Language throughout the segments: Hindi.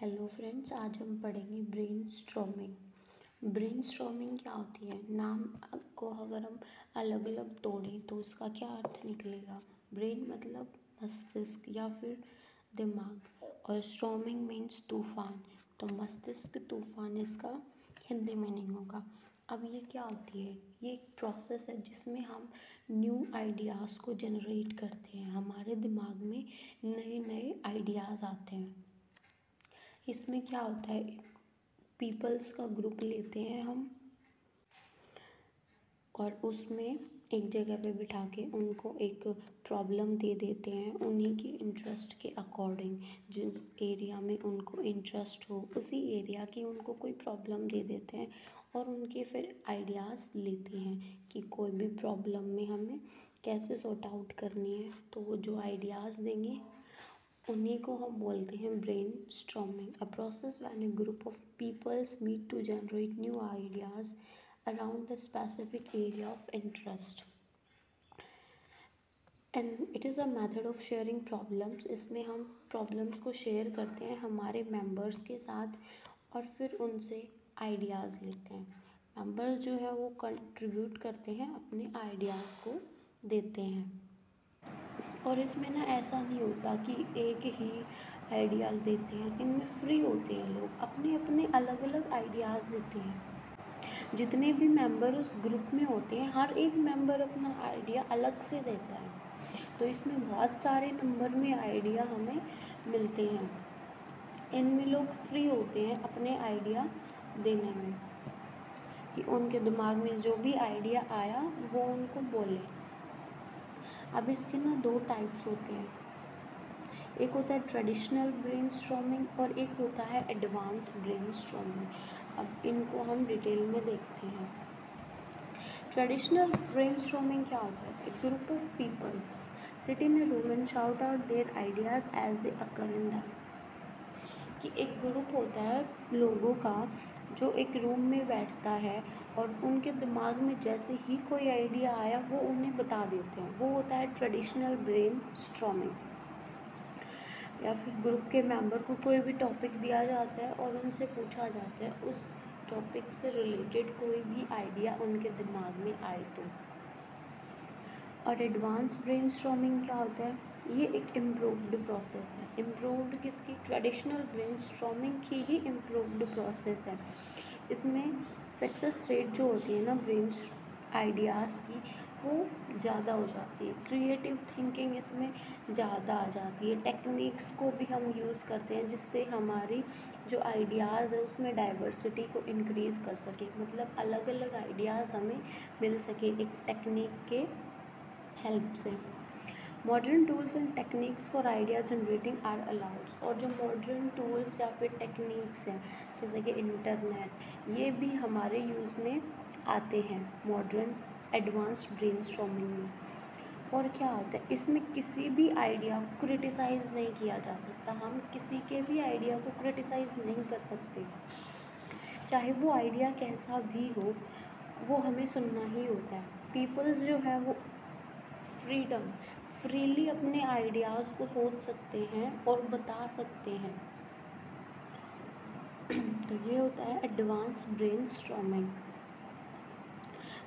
हेलो फ्रेंड्स, आज हम पढ़ेंगे ब्रेनस्टॉर्मिंग क्या होती है। नाम को अगर हम अलग अलग तोड़ें तो उसका क्या अर्थ निकलेगा। ब्रेन मतलब मस्तिष्क या फिर दिमाग, और स्टॉर्मिंग मीन्स तूफान, तो मस्तिष्क तूफान इसका हिंदी मीनिंग होगा। अब ये क्या होती है, ये एक प्रोसेस है जिसमें हम न्यू आइडियाज़ को जनरेट करते हैं। हमारे दिमाग में नए नए आइडियाज़ आते हैं। इसमें क्या होता है, एक पीपल्स का ग्रुप लेते हैं हम और उसमें एक जगह पे बिठा के उनको एक प्रॉब्लम दे देते हैं उन्हीं के इंटरेस्ट के अकॉर्डिंग। जिस एरिया में उनको इंटरेस्ट हो उसी एरिया की उनको कोई प्रॉब्लम दे देते हैं और उनके फिर आइडियाज़ लेते हैं कि कोई भी प्रॉब्लम में हमें कैसे सॉर्ट आउट करनी है। तो वो जो आइडियाज़ देंगे उन्हीं को हम बोलते हैं brainstorming. A process when a group of peoples meet to generate new ideas around a specific area of interest, and it is a method of sharing problems. इसमें हम प्रॉब्लम्स को शेयर करते हैं हमारे मेंबर्स के साथ और फिर उनसे आइडियाज़ लेते हैं। मेंबर्स जो है वो कंट्रीब्यूट करते हैं, अपने आइडियाज़ को देते हैं। और इसमें ना ऐसा नहीं होता कि एक ही आइडिया देते हैं, इनमें फ्री होते हैं लोग, अपने अपने अलग अलग आइडियाज़ देते हैं। जितने भी मेंबर उस ग्रुप में होते हैं हर एक मेंबर अपना आइडिया अलग से देता है, तो इसमें बहुत सारे नंबर में आइडिया हमें मिलते हैं। इनमें लोग फ्री होते हैं अपने आइडिया देने में, कि उनके दिमाग में जो भी आइडिया आया वो उनको बोले। अब इसके ना दो टाइप्स होते हैं, एक होता है ट्रेडिशनल ब्रेनस्टॉर्मिंग और एक होता है एडवांस ब्रेनस्टॉर्मिंग। अब इनको हम डिटेल में देखते हैं। ट्रेडिशनल ब्रेनस्टॉर्मिंग क्या होता है, a group of peoples sit in a room and shout out their ideas as they occur in that. कि एक ग्रुप होता है लोगों का जो एक रूम में बैठता है और उनके दिमाग में जैसे ही कोई आइडिया आया वो उन्हें बता देते हैं, वो होता है ट्रेडिशनल ब्रेन स्टॉर्मिंग। या फिर ग्रुप के मेंबर को कोई भी टॉपिक दिया जाता है और उनसे पूछा जाता है उस टॉपिक से रिलेटेड कोई भी आइडिया उनके दिमाग में आए तो। और एडवांस ब्रेनस्टॉर्मिंग क्या होता है, ये एक इम्प्रूव्ड प्रोसेस है। इम्प्रूव्ड किसकी, ट्रेडिशनल ब्रेनस्टॉर्मिंग की ही इम्प्रूव्ड प्रोसेस है। इसमें सक्सेस रेट जो होती है ना ब्रेन आइडियाज़ की वो ज़्यादा हो जाती है, क्रिएटिव थिंकिंग इसमें ज़्यादा आ जाती है। टेक्निक्स को भी हम यूज़ करते हैं जिससे हमारी जो आइडियाज़ है उसमें डाइवर्सिटी को इंक्रीज़ कर सके, मतलब अलग अलग आइडियाज़ हमें मिल सके एक टेक्निक के हेल्प से। Modern tools and techniques for idea generating are allowed. और जो मॉडर्न टूल्स या फिर टेक्निक्स हैं जैसे कि इंटरनेट, ये भी हमारे यूज़ में आते हैं मॉडर्न एडवांस्ड ब्रेनस्टॉर्मिंग में। और क्या होता है, इसमें किसी भी आइडिया को क्रिटिसाइज़ नहीं किया जा सकता। हम किसी के भी आइडिया को क्रिटिसाइज़ नहीं कर सकते, चाहे वो आइडिया कैसा भी हो, वो हमें सुनना ही होता है। पीपल्स जो है वो फ्रीली अपने आइडियाज़ को सोच सकते हैं और बता सकते हैं। तो ये होता है एडवांस ब्रेनस्टॉर्मिंग।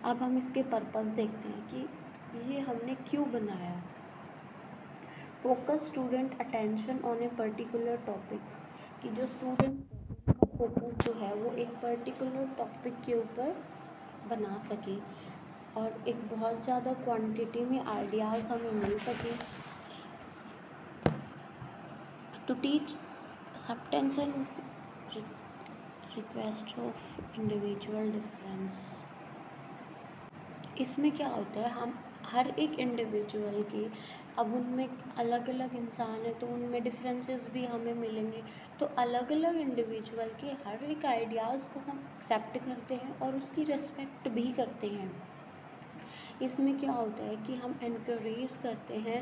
अब हम इसके पर्पस देखते हैं कि ये हमने क्यों बनाया। Focus student attention on a particular topic, कि जो स्टूडेंट का फोकस जो है वो एक पर्टिकुलर टॉपिक के ऊपर बना सके और एक बहुत ज़्यादा क्वांटिटी में आइडियाज़ हमें मिल सके। To teach acceptance and request of individual difference. इसमें क्या होता है, हम हर एक इंडिविजुअल की, अब उनमें अलग अलग इंसान है तो उनमें डिफरेंसेस भी हमें मिलेंगे, तो अलग अलग इंडिविजुअल के हर एक आइडियाज़ को हम एक्सेप्ट करते हैं और उसकी रिस्पेक्ट भी करते हैं। इसमें क्या होता है कि हम एनकरेज करते हैं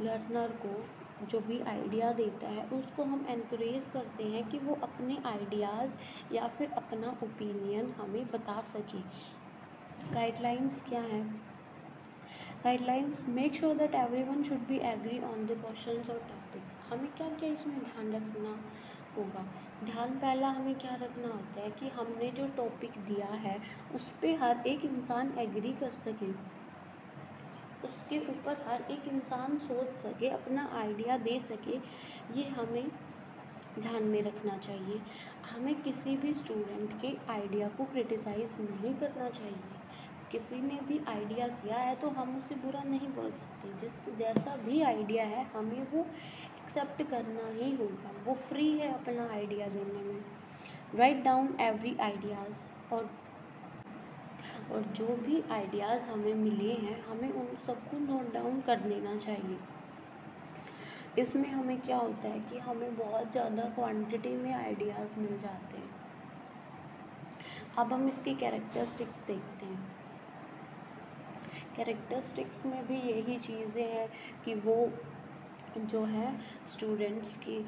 लर्नर को, जो भी आइडिया देता है उसको हम एनकरेज करते हैं कि वो अपने आइडियाज़ या फिर अपना ओपिनियन हमें बता सके। गाइडलाइंस क्या हैं, guidelines make sure that everyone should be agree on the questions और टॉपिक। हमें क्या क्या इसमें ध्यान रखना, होगा। ध्यान पहला हमें क्या रखना होता है कि हमने जो टॉपिक दिया है उस पे हर एक इंसान एग्री कर सके, उसके ऊपर हर एक इंसान सोच सके, अपना आइडिया दे सके, ये हमें ध्यान में रखना चाहिए। हमें किसी भी स्टूडेंट के आइडिया को क्रिटिसाइज़ नहीं करना चाहिए। किसी ने भी आइडिया दिया है तो हम उसे बुरा नहीं बोल सकते। जिस जैसा भी आइडिया है हमें वो एक्सेप्ट करना ही होगा। वो फ्री है अपना आइडिया देने में। राइट डाउन एवरी आइडियाज़, और जो भी आइडियाज़ हमें मिले हैं हमें उन सबको नोट डाउन कर लेना चाहिए। इसमें हमें क्या होता है कि हमें बहुत ज़्यादा क्वांटिटी में आइडियाज़ मिल जाते हैं। अब हम इसकी कैरेक्टरिस्टिक्स देखते हैं। कैरेक्टरिस्टिक्स में भी यही चीज़ें हैं कि वो जो है स्टूडेंट्स की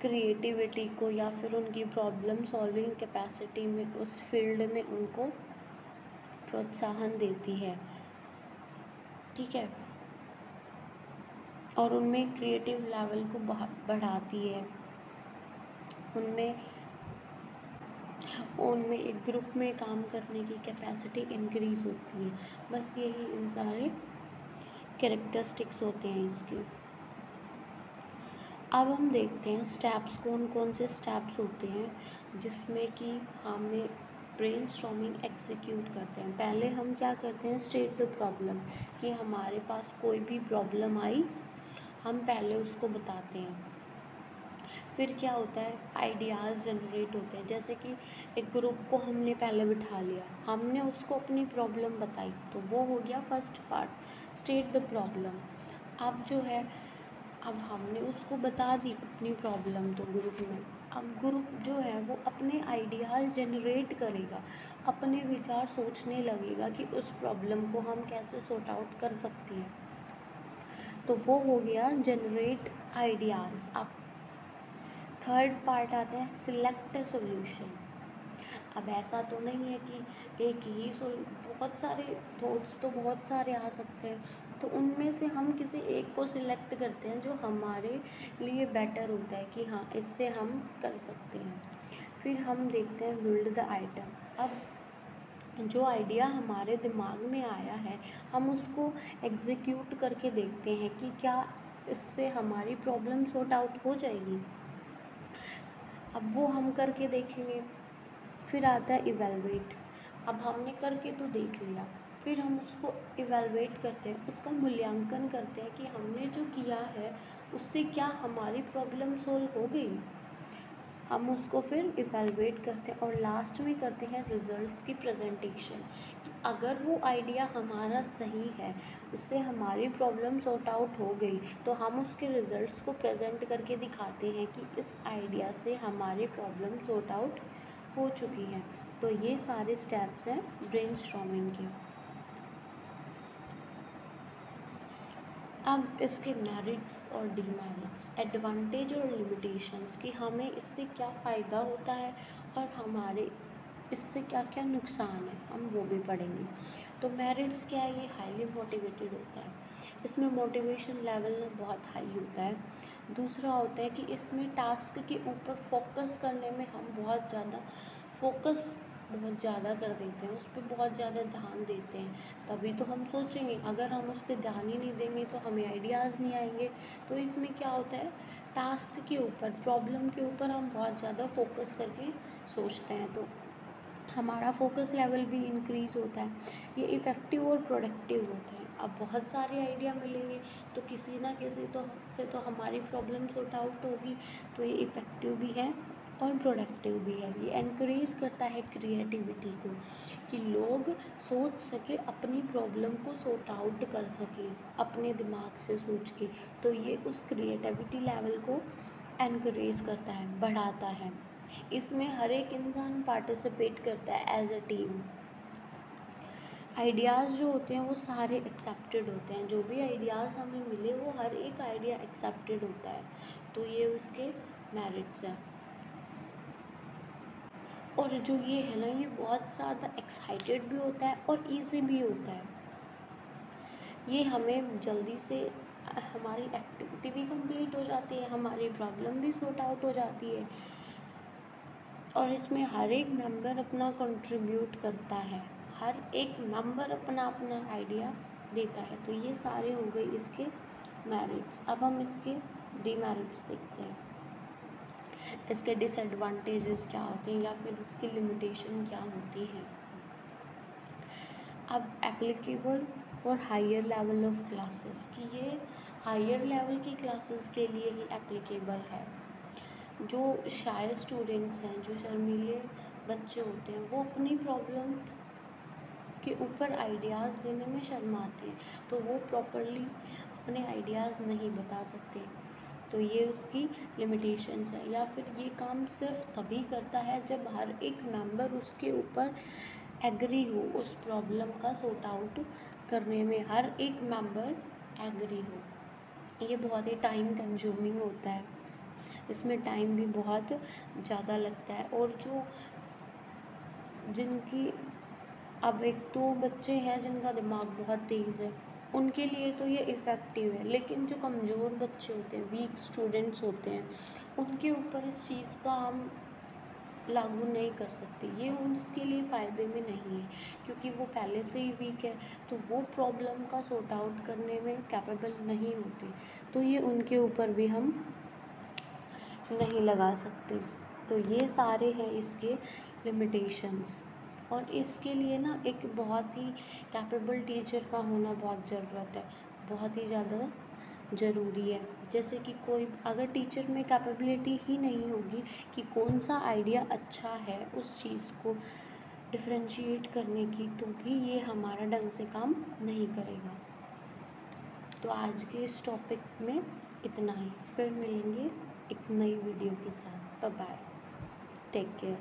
क्रिएटिविटी को या फिर उनकी प्रॉब्लम सॉल्विंग कैपेसिटी में, उस फील्ड में उनको प्रोत्साहन देती है, ठीक है, और उनमें क्रिएटिव लेवल को बढ़ाती है। उनमें एक ग्रुप में काम करने की कैपेसिटी इंक्रीज़ होती है। बस यही इन सारे कैरेक्टरिस्टिक्स होते हैं इसके। अब हम देखते हैं स्टेप्स, कौन कौन से स्टेप्स होते हैं जिसमें कि हमें ब्रेनस्टॉर्मिंग एग्जीक्यूट करते हैं। पहले हम क्या करते हैं, स्टेट द प्रॉब्लम, कि हमारे पास कोई भी प्रॉब्लम आई हम पहले उसको बताते हैं। फिर क्या होता है, आइडियाज़ जनरेट होते हैं। जैसे कि एक ग्रुप को हमने पहले बिठा लिया, हमने उसको अपनी प्रॉब्लम बताई, तो वो हो गया first part, state the problem. अब जो है, अब हमने उसको बता दी अपनी प्रॉब्लम तो ग्रुप में, अब ग्रुप जो है वो अपने आइडियाज़ जनरेट करेगा, अपने विचार सोचने लगेगा कि उस प्रॉब्लम को हम कैसे सॉर्ट आउट कर सकते हैं। तो वो हो गया जनरेट आइडियाज़। अब थर्ड पार्ट आता है सिलेक्ट सॉल्यूशन। अब ऐसा तो नहीं है कि एक ही बहुत सारे थॉट्स तो बहुत सारे आ सकते हैं, तो उनमें से हम किसी एक को सिलेक्ट करते हैं जो हमारे लिए बेटर होता है कि हाँ इससे हम कर सकते हैं। फिर हम देखते हैं बिल्ड द आइटम। अब जो आइडिया हमारे दिमाग में आया है हम उसको एग्जीक्यूट करके देखते हैं कि क्या इससे हमारी प्रॉब्लम सॉर्ट आउट हो जाएगी। अब वो हम करके देखेंगे। फिर आता है इवेलुएट। अब हमने करके तो देख लिया, फिर हम उसको इवेलुएट करते हैं, उसका मूल्यांकन करते हैं कि हमने जो किया है उससे क्या हमारी प्रॉब्लम सॉल्व हो गई। हम उसको फिर इवेलुएट करते हैं और लास्ट में करते हैं रिजल्ट्स की प्रेजेंटेशन। अगर वो आइडिया हमारा सही है, उससे हमारी प्रॉब्लम सॉर्ट आउट हो गई, तो हम उसके रिजल्ट्स को प्रेजेंट करके दिखाते हैं कि इस आइडिया से हमारी प्रॉब्लम सॉर्ट आउट हो चुकी है। तो ये सारे स्टेप्स हैं ब्रेनस्टॉर्मिंग के। अब इसके मेरिट्स और डीमेरिट्स, एडवांटेज और लिमिटेशंस, कि हमें इससे क्या फ़ायदा होता है और हमारे इससे क्या क्या नुकसान है, हम वो भी पढ़ेंगे। तो मेरिट्स क्या है, ये हाईली मोटिवेटेड होता है, इसमें मोटिवेशन लेवल ना बहुत हाई होता है। दूसरा होता है कि इसमें टास्क के ऊपर फोकस करने में हम बहुत ज़्यादा कर देते हैं, उस पर बहुत ज़्यादा ध्यान देते हैं। तभी तो हम सोचेंगे, अगर हम उस पर ध्यान ही नहीं देंगे तो हमें आइडियाज़ नहीं आएंगे। तो इसमें क्या होता है, टास्क के ऊपर, प्रॉब्लम के ऊपर हम बहुत ज़्यादा फोकस करके सोचते हैं, तो हमारा फोकस लेवल भी इंक्रीज़ होता है। ये इफ़ेक्टिव और प्रोडक्टिव होता है। अब बहुत सारे आइडिया मिलेंगे तो किसी ना किसी से तो हमारी प्रॉब्लम सॉर्ट आउट होगी, तो ये इफ़ेक्टिव भी है और प्रोडक्टिव भी है। ये एनकरेज करता है क्रिएटिविटी को, कि लोग सोच सके, अपनी प्रॉब्लम को सॉर्ट आउट कर सकें अपने दिमाग से सोच के। तो ये उस क्रिएटिविटी लेवल को एनकरेज करता है, बढ़ाता है। इसमें हर एक इंसान पार्टिसिपेट करता है एज अ टीम। आइडियाज़ जो होते हैं वो सारे एक्सेप्टेड होते हैं, जो भी आइडियाज़ हमें मिले वो हर एक आइडिया एक्सेप्टेड होता है। तो ये उसके मेरिट्स हैं। और जो ये है ना, ये बहुत ज़्यादा एक्साइटेड भी होता है और इजी भी होता है। ये हमें जल्दी से हमारी एक्टिविटी भी कंप्लीट हो जाती है, हमारी प्रॉब्लम भी सॉर्ट आउट हो जाती है। और इसमें हर एक मेंबर अपना कंट्रीब्यूट करता है, हर एक मेंबर अपना अपना आइडिया देता है। तो ये सारे हो गए इसके मेरिट्स। अब हम इसके डीमेरिट्स देखते हैं, इसके डिसएडवांटेजेस क्या होते हैं या फिर इसकी लिमिटेशन क्या होती है। अब applicable for higher level of classes, कि ये हायर लेवल की क्लासेस के लिए ही एप्लीकेबल है। जो शाय स्टूडेंट्स हैं, जो शर्मीले बच्चे होते हैं, वो अपनी प्रॉब्लम्स के ऊपर आइडियाज़ देने में शर्माते हैं, तो वो प्रॉपरली अपने आइडियाज़ नहीं बता सकते। तो ये उसकी लिमिटेशंस है। या फिर ये काम सिर्फ तभी करता है जब हर एक मेंबर उसके ऊपर एग्री हो, उस प्रॉब्लम का सॉर्ट आउट करने में हर एक मेंबर एग्री हो। ये बहुत ही टाइम कंज्यूमिंग होता है, इसमें टाइम भी बहुत ज़्यादा लगता है। और जो जिनकी, अब एक तो बच्चे हैं जिनका दिमाग बहुत तेज़ है, उनके लिए तो ये इफ़ेक्टिव है, लेकिन जो कमज़ोर बच्चे होते हैं, वीक स्टूडेंट्स होते हैं, उनके ऊपर इस चीज़ का हम लागू नहीं कर सकते। ये उसके लिए फ़ायदे में नहीं है, क्योंकि वो पहले से ही वीक है, तो वो प्रॉब्लम का सॉर्ट आउट करने में कैपेबल नहीं होते, तो ये उनके ऊपर भी हम नहीं लगा सकते। तो ये सारे हैं इसके लिमिटेशंस। और इसके लिए ना एक बहुत ही कैपेबल टीचर का होना बहुत ज़रूरत है, बहुत ही ज़्यादा ज़रूरी है। जैसे कि कोई अगर टीचर में कैपेबिलिटी ही नहीं होगी कि कौन सा आइडिया अच्छा है उस चीज़ को डिफरेंशिएट करने की, तो भी ये हमारा ढंग से काम नहीं करेगा। तो आज के इस टॉपिक में इतना ही, फिर मिलेंगे एक नई वीडियो के साथ। Bye bye, take care.